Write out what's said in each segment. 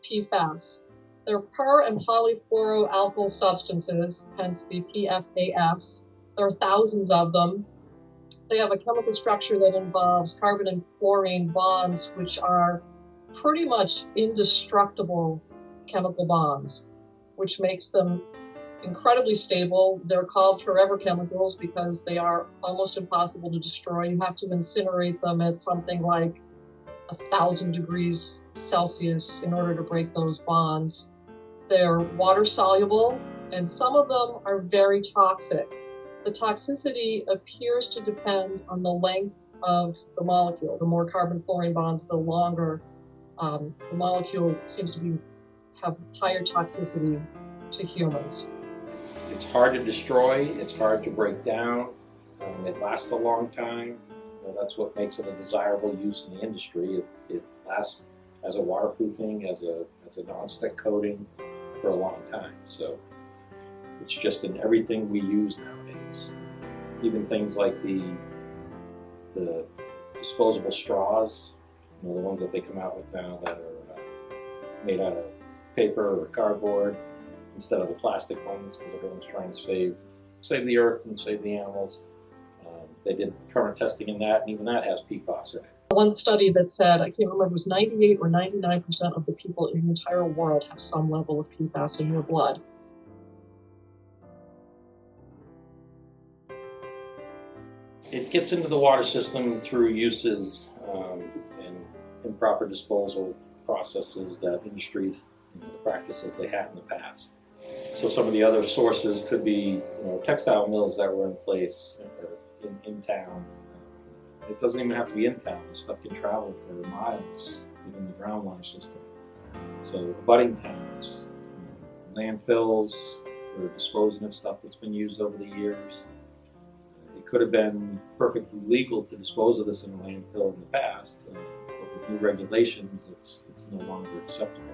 PFAS. They're per- and polyfluoroalkyl substances, hence the PFAS. There are thousands of them. They have a chemical structure that involves carbon and fluorine bonds, which are pretty much indestructible chemical bonds, which makes them incredibly stable. They're called forever chemicals because they are almost impossible to destroy. You have to incinerate them at something like 1,000 degrees Celsius in order to break those bonds. They're water soluble, and some of them are very toxic. The toxicity appears to depend on the length of the molecule. The more carbon-fluorine bonds, the longer the molecule seems to have higher toxicity to humans. It's hard to destroy, it's hard to break down, it lasts a long time. That's what makes it a desirable use in the industry. It lasts as a waterproofing, as a non-stick coating for a long time. So it's just in everything we use nowadays. Even things like the disposable straws, the ones that they come out with now that are made out of paper or cardboard instead of the plastic ones, because everyone's trying to save the earth and save the animals. They did current testing in that, and even that has PFAS in it. One study that said, I can't remember, it was 98 or 99% of the people in the entire world have some level of PFAS in their blood. It gets into the water system through uses and improper disposal processes that industries, the practices they had in the past. So some of the other sources could be, textile mills that were in place in town. It doesn't even have to be in town. The stuff can travel for miles within the groundwater system. So abutting towns, landfills for disposing of stuff that's been used over the years. It could have been perfectly legal to dispose of this in a landfill in the past, but with new regulations, it's no longer acceptable.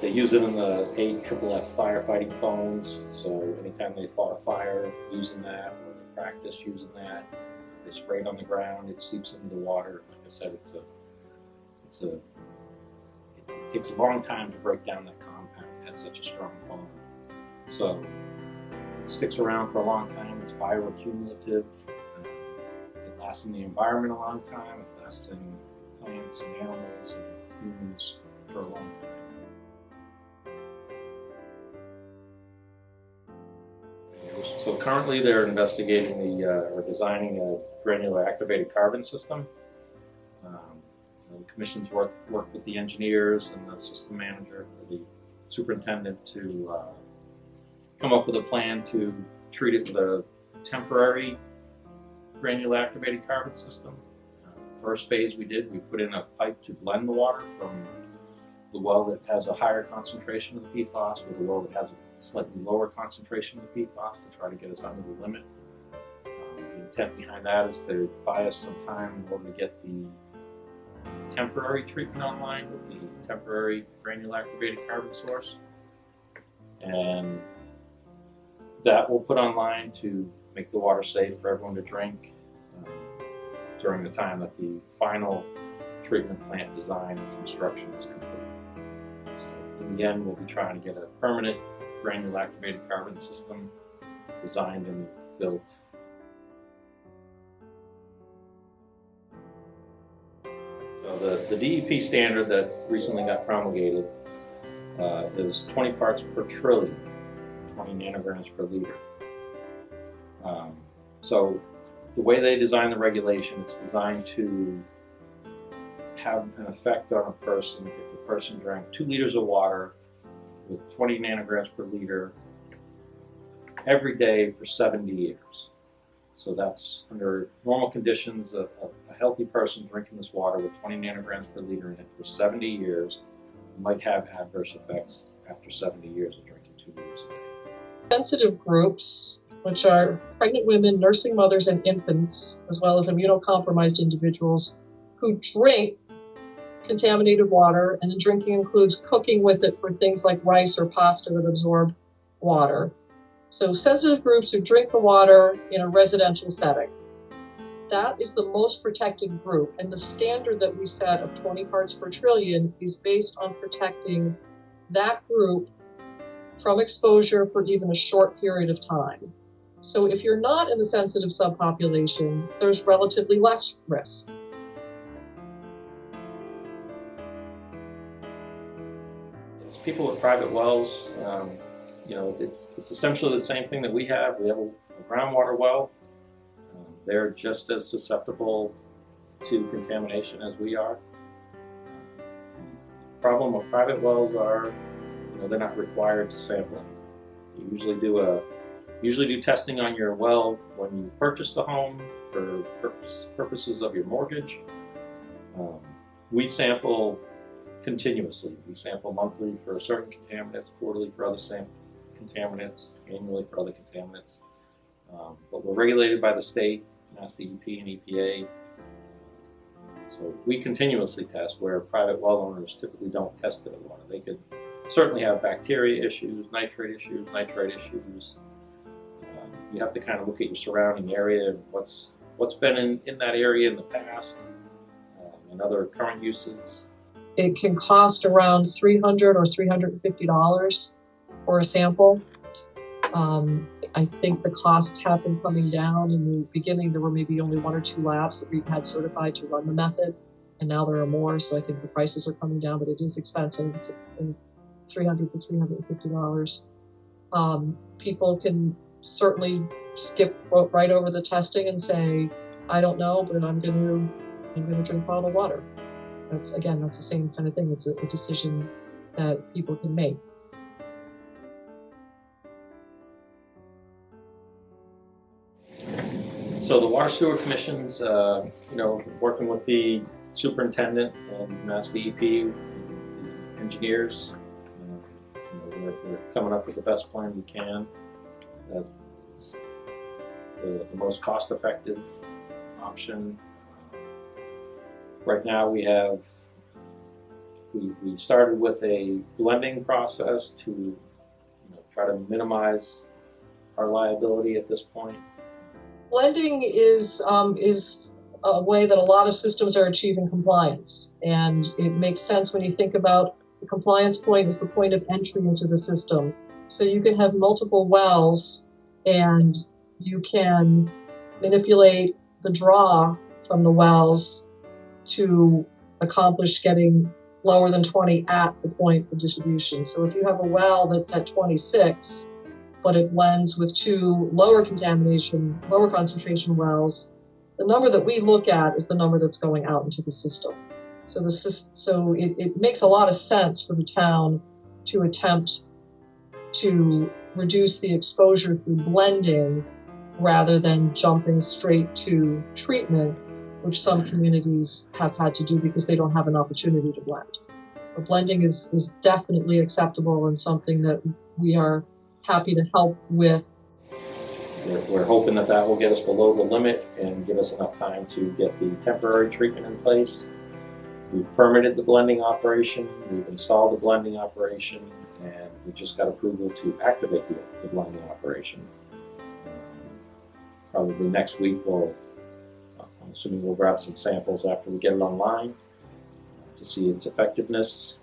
They use it in the AFFF firefighting foams, so anytime they fought a fire using that, or they practice using that, they spray it on the ground, it seeps into the water. Like I said, it takes a long time to break down that compound. It has such a strong bond. So it sticks around for a long time. It's bioaccumulative. It lasts in the environment a long time. It lasts in plants and animals and humans for a long time. So currently they're investigating or designing a granular activated carbon system. The commission's work with the engineers and the system manager, the superintendent, to come up with a plan to treat it with a temporary granular activated carbon system. First phase we put in a pipe to blend the water from the well that has a higher concentration of the PFAS with a well that has a slightly lower concentration of the PFAS to try to get us under the limit. The intent behind that is to buy us some time in order to get the temporary treatment online with the temporary granular activated carbon source. And that we'll put online to make the water safe for everyone to drink during the time that the final treatment plant design and construction is complete. So in the end, we'll be trying to get a permanent granular activated carbon system designed and built. So the DEP standard that recently got promulgated is 20 parts per trillion, 20 nanograms per liter. So the way they design the regulation, it's designed to have an effect on a person if a person drank 2 liters of water with 20 nanograms per liter every day for 70 years. So that's under normal conditions, a healthy person drinking this water with 20 nanograms per liter in it for 70 years might have adverse effects after 70 years of drinking 2 liters a day. Sensitive groups, which are pregnant women, nursing mothers, and infants, as well as immunocompromised individuals who drink contaminated water, and the drinking includes cooking with it for things like rice or pasta that absorb water. So sensitive groups who drink the water in a residential setting. That is the most protected group, and the standard that we set of 20 parts per trillion is based on protecting that group from exposure for even a short period of time. So if you're not in the sensitive subpopulation, there's relatively less risk. As people with private wells, it's essentially the same thing that we have. We have a groundwater well. They're just as susceptible to contamination as we are. The problem with private wells are, they're not required to sample. You usually do testing on your well when you purchase the home for purposes of your mortgage. We sample continuously. We sample monthly for certain contaminants, quarterly for other contaminants, annually for other contaminants. But we're regulated by the state, Mass DEP and EPA. So we continuously test, where private well owners typically don't test their water. They could certainly have bacteria issues, nitrate issues. You have to kind of look at your surrounding area and what's been in that area in the past, and other current uses. It can cost around $300 or $350 for a sample. I think the costs have been coming down. In the beginning, there were maybe only 1 or 2 labs that we had certified to run the method, and now there are more, so I think the prices are coming down, but it is expensive. It's $300 to $350. People can certainly skip right over the testing and say, I don't know, but I'm going to drink bottled water. That's the same kind of thing. It's a decision that people can make. So the Water Steward Commissions, working with the superintendent and Mass DEP, engineers, we're coming up with the best plan we can. That's the most cost-effective option. Right now we started with a blending process to try to minimize our liability at this point. Blending is a way that a lot of systems are achieving compliance, and it makes sense when you think about the compliance point is the point of entry into the system. So you can have multiple wells, and you can manipulate the draw from the wells to accomplish getting lower than 20 at the point of distribution. So if you have a well that's at 26, but it blends with 2 lower concentration wells, the number that we look at is the number that's going out into the system. So it makes a lot of sense for the town to attempt to reduce the exposure through blending rather than jumping straight to treatment, which some communities have had to do because they don't have an opportunity to blend. But blending is definitely acceptable and something that we are happy to help with. We're hoping that will get us below the limit and give us enough time to get the temporary treatment in place. We've permitted the blending operation, we've installed the blending operation, and we just got approval to activate the blending operation. Probably next week I'm assuming we'll grab some samples after we get it online to see its effectiveness.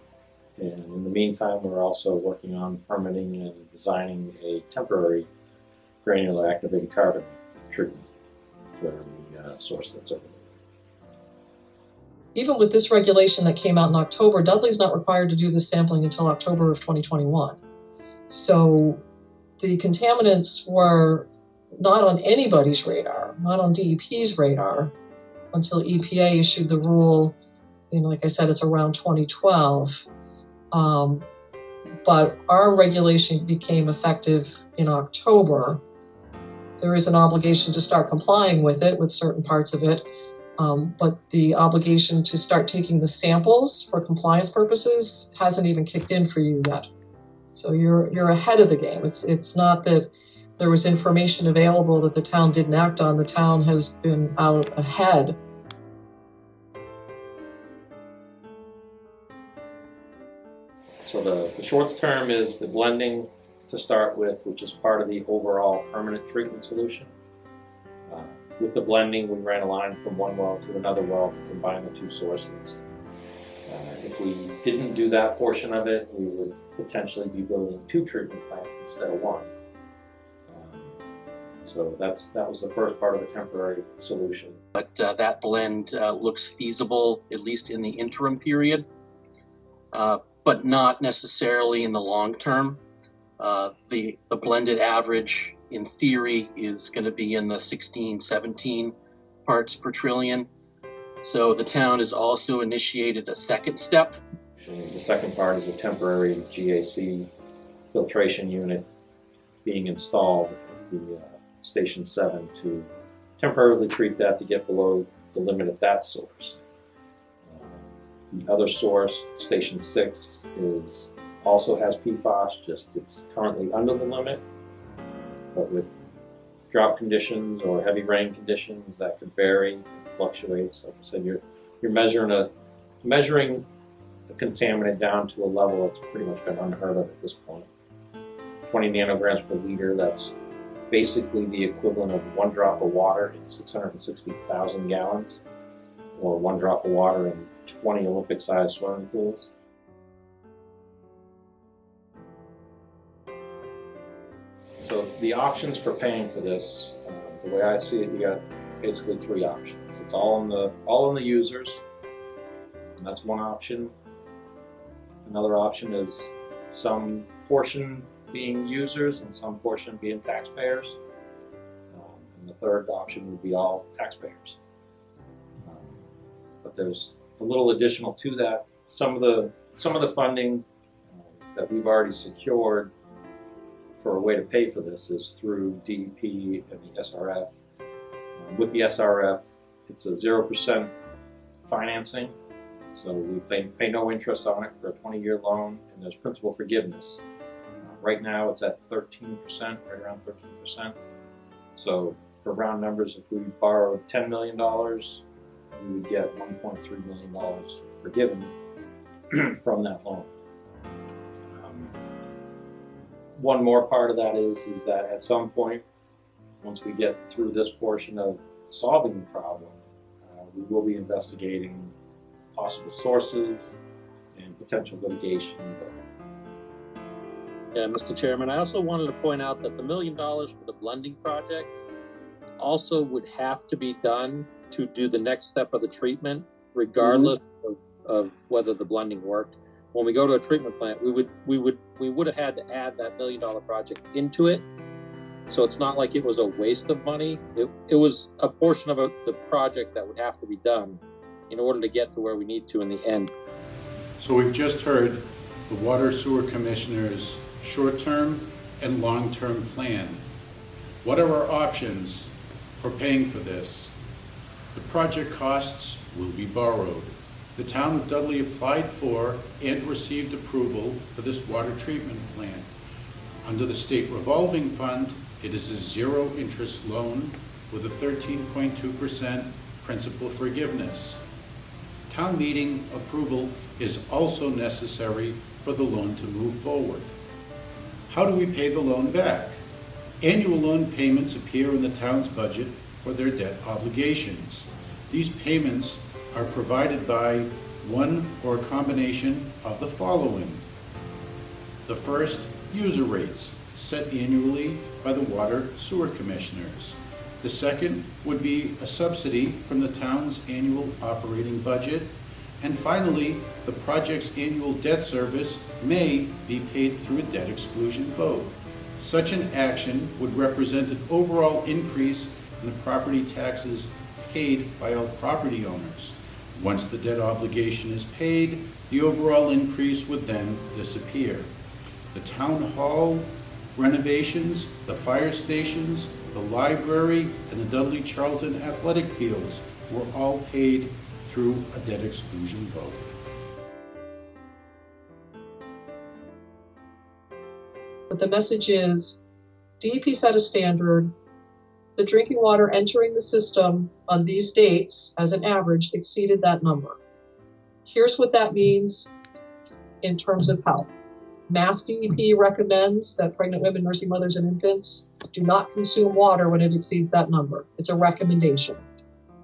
And in the meantime, we're also working on permitting and designing a temporary granular activated carbon treatment for the source that's over there. Even with this regulation that came out in October, Dudley's not required to do this sampling until October of 2021. So the contaminants were not on anybody's radar, not on DEP's radar, until EPA issued the rule, like I said, it's around 2012. But our regulation became effective in October. There is an obligation to start complying with it, with certain parts of it, but the obligation to start taking the samples for compliance purposes hasn't even kicked in for you yet. So you're ahead of the game. It's not that there was information available that the town didn't act on. The town has been out ahead. So the short term is the blending to start with, which is part of the overall permanent treatment solution. With the blending, we ran a line from one well to another well to combine the 2 sources. If we didn't do that portion of it, we would potentially be building 2 treatment plants instead of 1. So that was the first part of the temporary solution. But that blend looks feasible, at least in the interim period, but not necessarily in the long term. The blended average, in theory, is going to be in the 16, 17 parts per trillion. So the town has also initiated a second step. The second part is a temporary GAC filtration unit being installed at the Station 7 to temporarily treat that to get below the limit at that source. The other source, Station 6, also has PFAS, just it's currently under the limit, but with drought conditions or heavy rain conditions that could vary, fluctuates. Like I said, you're measuring a contaminant down to a level that's pretty much been unheard of at this point. 20 nanograms per liter, that's basically the equivalent of 1 drop of water in 660,000 gallons, or 1 drop of water in 20 Olympic-sized swimming pools. So the options for paying for this, the way I see it, you got basically 3 options. It's all on the users, and that's one option. Another option is some portion being users and some portion being taxpayers. And the third option would be all taxpayers. But there's a little additional to that. Some of the funding that we've already secured for a way to pay for this is through DEP and the SRF. With the SRF, it's a 0% financing, so we pay no interest on it for a 20-year loan, and there's principal forgiveness. Right now it's at 13%, right around 13%. So for round numbers, if we borrowed $10 million, we would get $1.3 million forgiven from that loan. One more part of that is that at some point, once we get through this portion of solving the problem, we will be investigating possible sources and potential litigation. Yeah, Mr. Chairman, I also wanted to point out that the $1 million for the blending project also would have to be done to do the next step of the treatment, regardless of whether the blending worked. When we go to a treatment plant, we would have had to add that $1 million project into it. So it's not like it was a waste of money. It was a portion of the project that would have to be done in order to get to where we need to in the end. So we've just heard the Water Sewer Commissioner's short-term and long-term plan. What are our options for paying for this? The project costs will be borrowed. The town of Dudley applied for and received approval for this water treatment plant. Under the state revolving fund, it is a 0-interest loan with a 13.2% principal forgiveness. Town meeting approval is also necessary for the loan to move forward. How do we pay the loan back? Annual loan payments appear in the town's budget for their debt obligations. These payments are provided by one or a combination of the following. The first, user rates, set annually by the Water Sewer Commissioners. The second would be a subsidy from the town's annual operating budget. And finally, the project's annual debt service may be paid through a debt exclusion vote. Such an action would represent an overall increase in the property taxes paid by all property owners. Once the debt obligation is paid, the overall increase would then disappear. The town hall renovations, the fire stations, the library, and the Dudley Charlton athletic fields were all paid through a debt exclusion vote. But the message is, DEP set a standard. The drinking water entering the system on these dates, as an average, exceeded that number. Here's what that means in terms of health. Mass DEP recommends that pregnant women, nursing mothers, and infants do not consume water when it exceeds that number. It's a recommendation.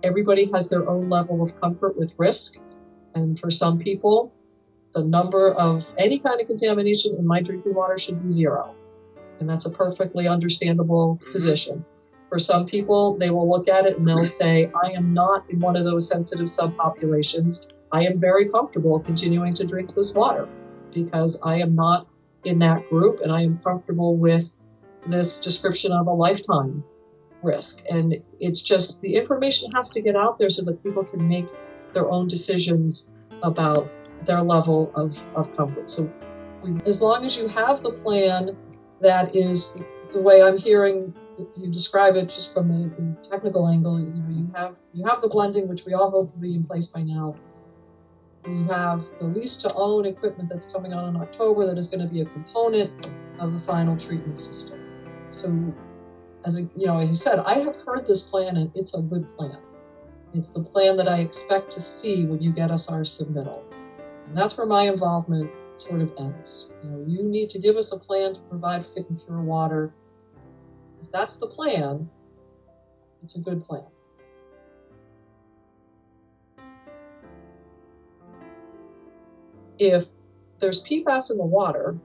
Everybody has their own level of comfort with risk, and for some people, the number of any kind of contamination in my drinking water should be 0. And that's a perfectly understandable position. For some people, they will look at it and they'll say, I am not in one of those sensitive subpopulations. I am very comfortable continuing to drink this water because I am not in that group and I am comfortable with this description of a lifetime risk. And it's just the information has to get out there so that people can make their own decisions about their level of comfort. So as long as you have the plan that is the way I'm hearing you describe it, just from the technical angle, you have the blending, which we all hope will be in place by now. You have the lease to own equipment that's coming on in October that is going to be a component of the final treatment system. So as you said, I have heard this plan and it's a good plan. It's the plan that I expect to see when you get us our submittal. And that's where my involvement sort of ends. You need to give us a plan to provide fit and pure water. If that's the plan, it's a good plan. If there's PFAS in the water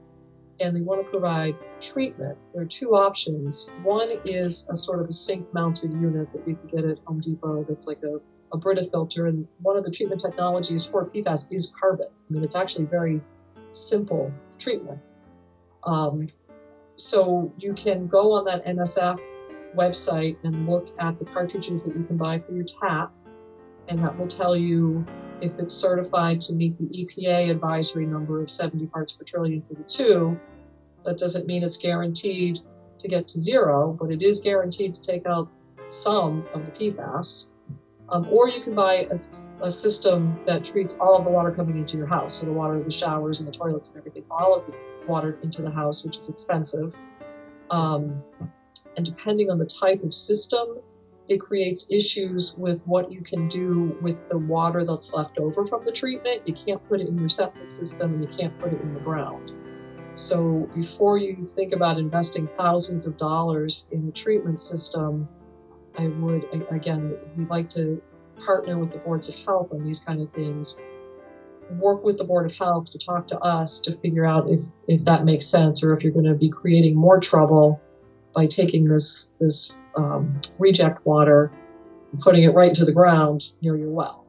and they want to provide treatment, there are 2 options. One is a sort of a sink-mounted unit that we can get at Home Depot that's like a Brita filter, and one of the treatment technologies for PFAS is carbon. I mean, it's actually very simple treatment. So you can go on that NSF website and look at the cartridges that you can buy for your tap, and that will tell you if it's certified to meet the EPA advisory number of 70 parts per trillion for the 2. That doesn't mean it's guaranteed to get to 0, but it is guaranteed to take out some of the PFAS. Or you can buy a system that treats all of the water coming into your house, so the water of the showers and the toilets and everything, all of the water into the house, which is expensive. And depending on the type of system, it creates issues with what you can do with the water that's left over from the treatment. You can't put it in your septic system and you can't put it in the ground. So before you think about investing thousands of dollars in the treatment system, I would, again, we'd like to partner with the boards of health on these kind of things, work with the Board of Health to talk to us to figure out if that makes sense, or if you're going to be creating more trouble by taking this reject water and putting it right into the ground near your well.